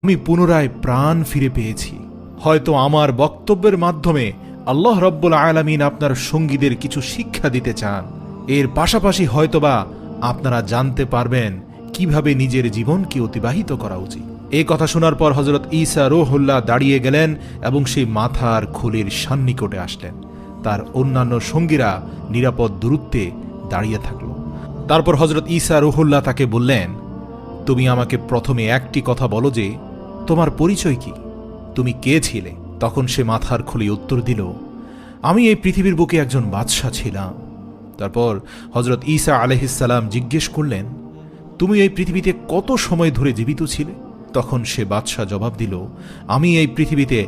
আমি পুনরায় প্রাণ ফিরে পেয়েছি। হয়তো আমার বক্তব্যের মাধ্যমে আল্লাহ রব্বুল আলামিন আপনার সঙ্গীদের কিছু শিক্ষা দিতে চান। এর পাশাপাশি হয়তোবা আপনারা জানতে পারবেন কিভাবে নিজের জীবনকে অতিবাহিত করা উচিত। এই কথা শোনার পর হযরত ঈসা রূহুল্লাহ দাঁড়িয়ে গেলেন এবং সেই মাথার খুলির সান্নিকটে আসলেন। তার অন্যান্য সঙ্গীরা নিরাপদ দূরত্বে দাঁড়িয়ে থাকল। তারপর হযরত ঈসা রূহুল্লাহ তাকে বললেন, তুমি আমাকে প্রথমে একটি কথা বলো যে তোমার পরিচয় কি, তুমি কে ছিলে? তখন সে মাথার খুলি উত্তর দিল, আমি এই পৃথিবীর বুকে একজন বাদশাহ ছিলাম। তারপর হযরত ঈসা আলাইহিস সালাম জিজ্ঞেস করলেন, তুমি এই পৃথিবীতে কত সময় ধরে জীবিত ছিলে? তখন সে বাদশাহ জবাব দিল, আমি এই পৃথিবীতে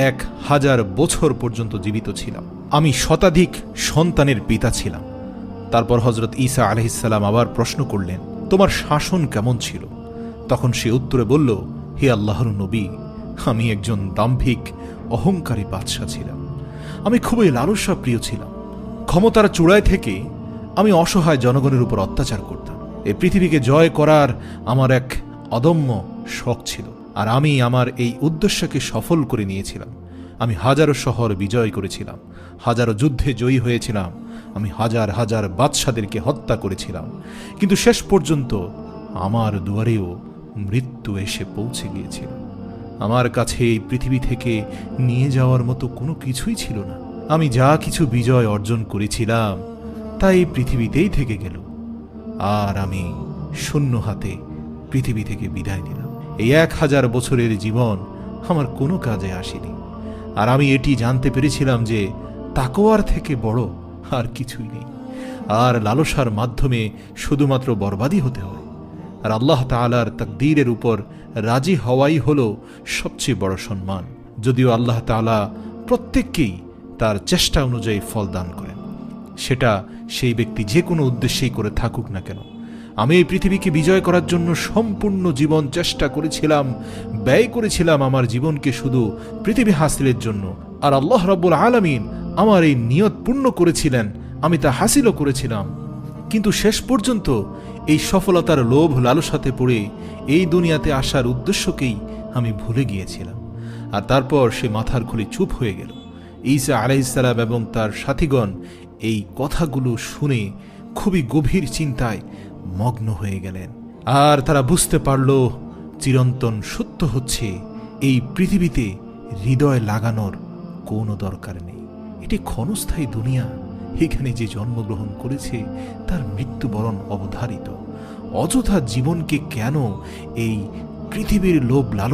1000 বছর পর্যন্ত জীবিত ছিলাম। আমি শতাধিক সন্তানের পিতা ছিলাম। তারপর হযরত ঈসা আলাইহিস সালাম আবার প্রশ্ন করলেন, তোমার শাসন কেমন ছিল? তখন সে উত্তরে বলল, হে আল্লাহর নবী, আমি একজন দাম্ভিক অহংকারী বাদশাহ ছিলাম। আমি খুবই লালসা প্রিয় ছিলাম। ক্ষমতার চূড়ায় থেকে আমি অসহায় জনগণের উপর অত্যাচার করতাম। এই পৃথিবীকে জয় করার আমার এক অদম্য শখ ছিল, আর আমি আমার এই উদ্দেশ্যকে সফল করে নিয়েছিলাম। আমি হাজারো শহর বিজয় করেছিলাম, হাজারো যুদ্ধে জয়ী হয়েছিলাম, আমি হাজার হাজার বাদশাদেরকে হত্যা করেছিলাম। কিন্তু শেষ পর্যন্ত আমার দুয়ারেও মৃত্যু এসে পৌঁছে গিয়েছিল। আমার কাছে এই পৃথিবী থেকে নিয়ে যাওয়ার মতো কোনো কিছুই ছিল না। আমি যা কিছু বিজয় অর্জন করেছিলাম তা এই পৃথিবীতেই থেকে গেল, আর আমি শূন্য হাতে পৃথিবী থেকে বিদায় নিলাম। এই 1000 বছরের জীবন আমার কোনো কাজে আসেনি, আর আমি এটি জানতে পেরেছিলাম যে তাকওয়ার থেকে বড় আর কিছুই নেই, আর লালসার মাধ্যমে শুধুমাত্র বরবাদী হতে হয়। আর আল্লাহ তাআলার তাকদীরের উপর রাজি হওয়াই হলো সবচেয়ে বড় সম্মান। যদিও আল্লাহ তাআলা প্রত্যেককেই তার চেষ্টা অনুযায়ী ফল দান করেন, সেটা সেই ব্যক্তি যে কোনো উদ্দেশ্যেই করে থাকুক না কেন। আমি এই পৃথিবীকে বিজয় করার জন্য সম্পূর্ণ জীবন চেষ্টা করেছিলাম, ব্যয় করেছিলাম আমার জীবনকে শুধু পৃথিবী হাসিলের জন্য। আর আল্লাহ রাব্বুল আলামিন আমার এই নিয়ত পূর্ণ করেছিলেন, আমি তা হাসিলও করেছিলাম। কিন্তু শেষ পর্যন্ত এই সফলতার লোভ লালসাতে পড়ে এই দুনিয়াতে আসার উদ্দেশ্যকেই আমি ভুলে গিয়েছিলাম। আর তারপর সে মাথার খুলি চুপ হয়ে গেল। ঈসা আলাইহিস সালাম এবং তার সাথীগণ এই কথাগুলো শুনে খুবই গভীর চিন্তায় মগ্ন হয়ে গেলেন। আর তারা বুঝতে পারল চিরন্তন সত্য হচ্ছে এই পৃথিবীতে হৃদয় লাগানোর কোনো দরকার নেই। এটি ক্ষণস্থায়ী দুনিয়া, এখানে যে জন্মগ্রহণ করেছে তার মৃত্যুবরণ অবধারিত। অযথা জীবনকে কেন এই পৃথিবীর লোভ লালসা